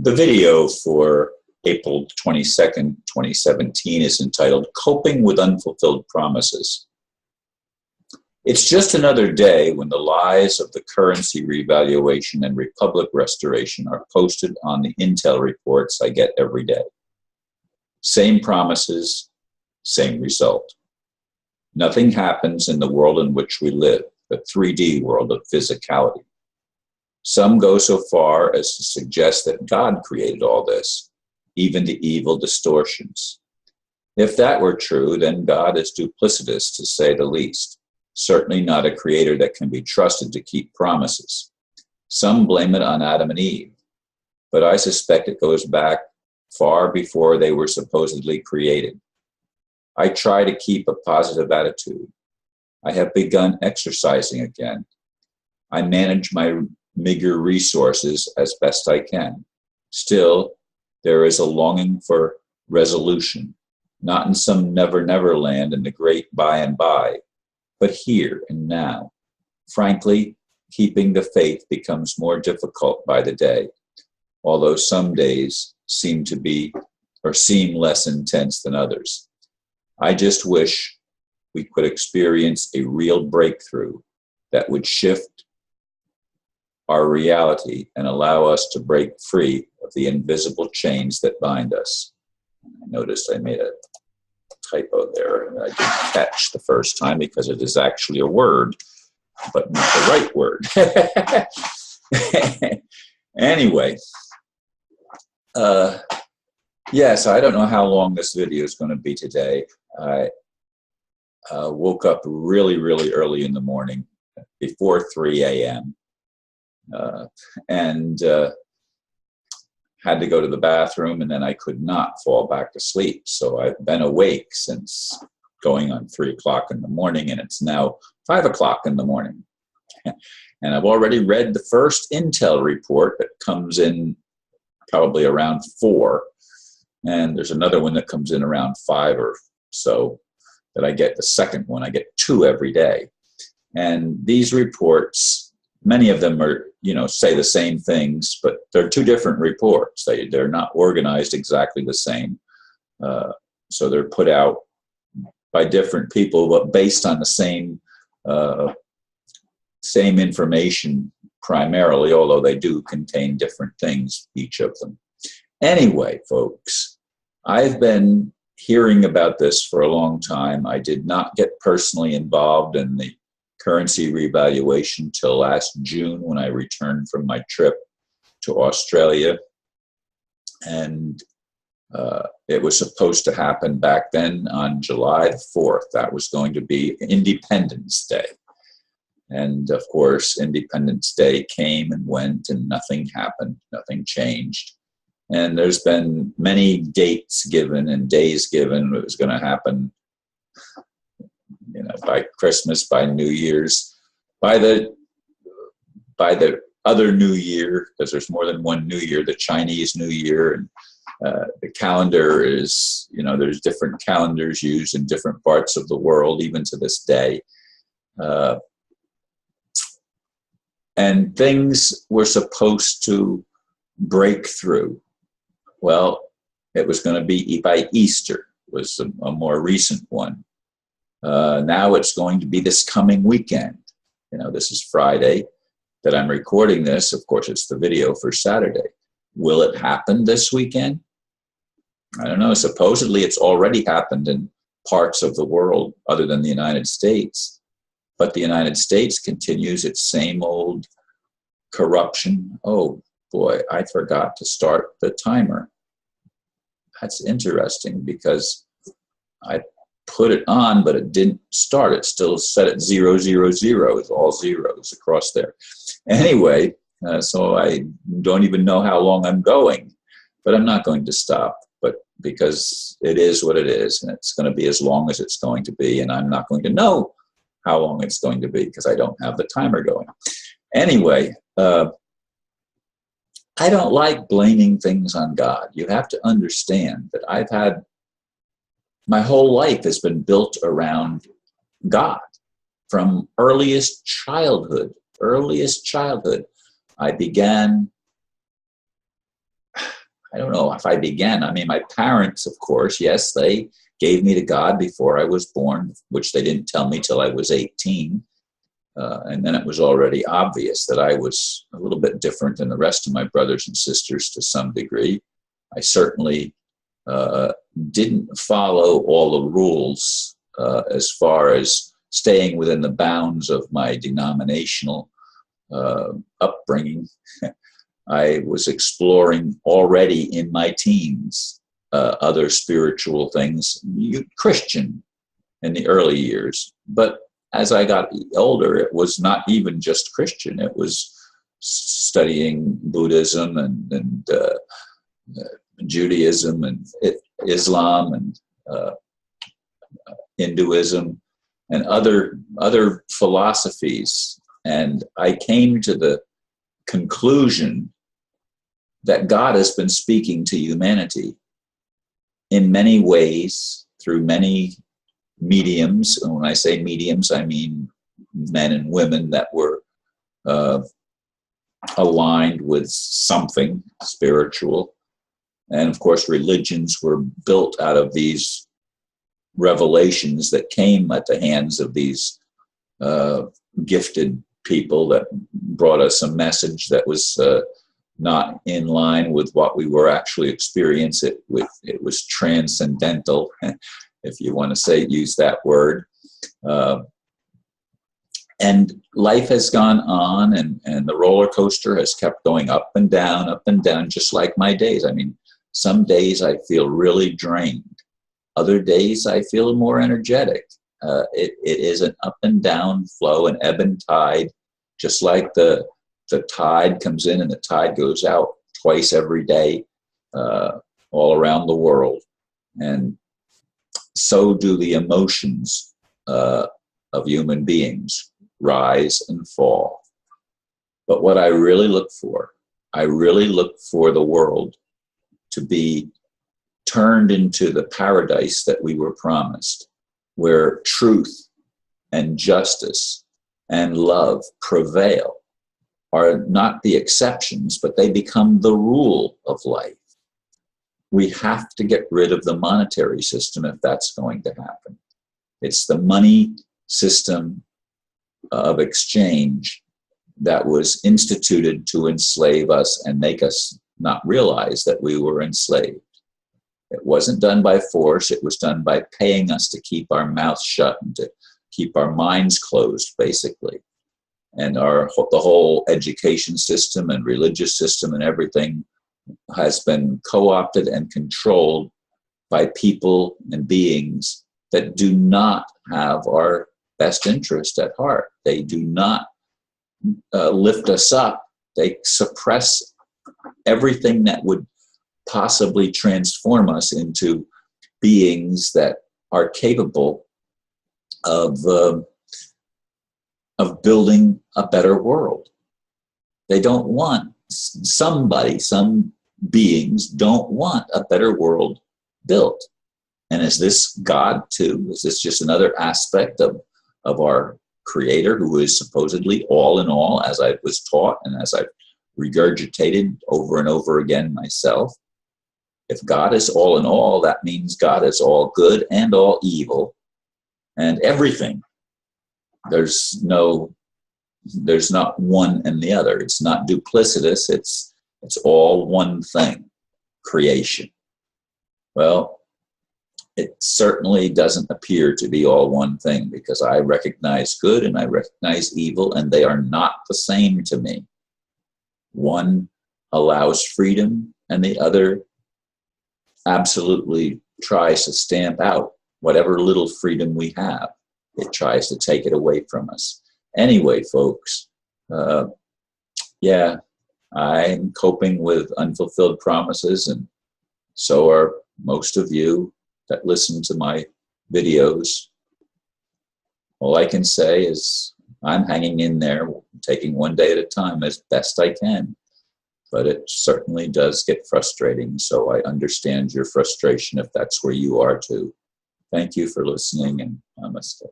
The video for April 22nd, 2017 is entitled Coping with Unfulfilled Promises. It's just another day when the lies of the currency revaluation and republic restoration are posted on the intel reports I get every day. Same promises, same result. Nothing happens in the world in which we live, the 3D world of physicality. Some go so far as to suggest that God created all this, even the evil distortions. If that were true, then God is duplicitous, to say the least. Certainly not a creator that can be trusted to keep promises. Some blame it on Adam and Eve, but I suspect it goes back far before they were supposedly created. I try to keep a positive attitude. I have begun exercising again. I manage my meager resources as best I can. Still, there is a longing for resolution, not in some never land in the great by and by, but here and now. Frankly, keeping the faith becomes more difficult by the day, although some days seem less intense than others. I just wish we could experience a real breakthrough that would shift our reality and allow us to break free of the invisible chains that bind us. I noticed I made a typo there that I didn't catch the first time because it is actually a word, but not the right word. Anyway, yes, I don't know how long this video is going to be today. I woke up really early in the morning, before 3 a.m., and had to go to the bathroom, and then I could not fall back to sleep. So I've been awake since going on 3 o'clock in the morning, and it's now 5 o'clock in the morning. And I've already read the first intel report that comes in probably around 4. And there's another one that comes in around 5 or so that I get the second one. I get 2 every day. And these reports, many of them are, say the same things, but they're 2 different reports. They're not organized exactly the same. So they're put out by different people, but based on the same information primarily, although they do contain different things, each of them. Anyway, folks, I've been hearing about this for a long time. I did not get personally involved in the currency revaluation till last June when I returned from my trip to Australia. And it was supposed to happen back then on July the 4th. That was going to be Independence Day. And of course, Independence Day came and went and nothing happened, nothing changed. And there's been many dates given and days given. It was going to happen, by Christmas, by New Year's, by the other New Year, because there's more than one New Year, the Chinese New Year, and the calendar is, there's different calendars used in different parts of the world, even to this day. And things were supposed to break through. Well, it was going to be by Easter, was a more recent one. Now it's going to be this coming weekend. This is Friday that I'm recording this. Of course, it's the video for Saturday. Will it happen this weekend? I don't know. Supposedly it's already happened in parts of the world other than the United States. But the United States continues its same old corruption. Oh boy, I forgot to start the timer. That's interesting because I put it on, but it didn't start. It still set at 000. It's all zeros across there. Anyway, so I don't even know how long I'm going, but I'm not going to stop. But because it is what it is, and it's going to be as long as it's going to be, and I'm not going to know how long it's going to be because I don't have the timer going. Anyway, I don't like blaming things on God. You have to understand that my whole life has been built around God. From earliest childhood, I began I don't know if I began. I mean, my parents, of course, yes, they gave me to God before I was born, which they didn't tell me till I was 18. And then it was already obvious that I was a little bit different than the rest of my brothers and sisters to some degree. I certainly didn't follow all the rules as far as staying within the bounds of my denominational upbringing. I was exploring already in my teens other spiritual things, Christian in the early years. But as I got older, it was not even just Christian. It was studying Buddhism and Judaism and Islam and Hinduism and other philosophies. And I came to the conclusion that God has been speaking to humanity in many ways through many mediums. And when I say mediums, I mean men and women that were aligned with something spiritual. And of course, religions were built out of these revelations that came at the hands of these gifted people that brought us a message that was not in line with what we were actually experiencing. It was transcendental, if you want to use that word. And life has gone on, and the roller coaster has kept going up and down, just like my days. I mean, some days I feel really drained. Other days I feel more energetic. It is an up and down flow, an ebb and tide, just like the tide comes in and the tide goes out twice every day all around the world. And so do the emotions of human beings, rise and fall. But what I really look for the world to be turned into the paradise that we were promised, where truth and justice and love prevail, are not the exceptions, but they become the rule of life. We have to get rid of the monetary system if that's going to happen. It's the money system of exchange that was instituted to enslave us and make us not realize that we were enslaved. It wasn't done by force. It was done by paying us to keep our mouths shut and to keep our minds closed, basically. And the whole education system and religious system and everything has been co-opted and controlled by people and beings that do not have our best interest at heart. They do not lift us up. They suppress everything that would possibly transform us into beings that are capable of building a better world. They don't want some beings don't want a better world built. And is this God too? Is this just another aspect of our Creator, who is supposedly all in all, as I was taught and as I've regurgitated over and over again myself? If God is all in all, that means God is all good and all evil and everything. There's not one and the other. It's not duplicitous. It's all one thing, creation. Well, it certainly doesn't appear to be all one thing, because I recognize good and I recognize evil, and they are not the same to me. One allows freedom and the other absolutely tries to stamp out whatever little freedom we have. It tries to take it away from us. Anyway, folks, I'm coping with unfulfilled promises, and so are most of you that listen to my videos. All I can say is I'm hanging in there, taking one day at a time as best I can. But it certainly does get frustrating, so I understand your frustration if that's where you are too. Thank you for listening, and namaste.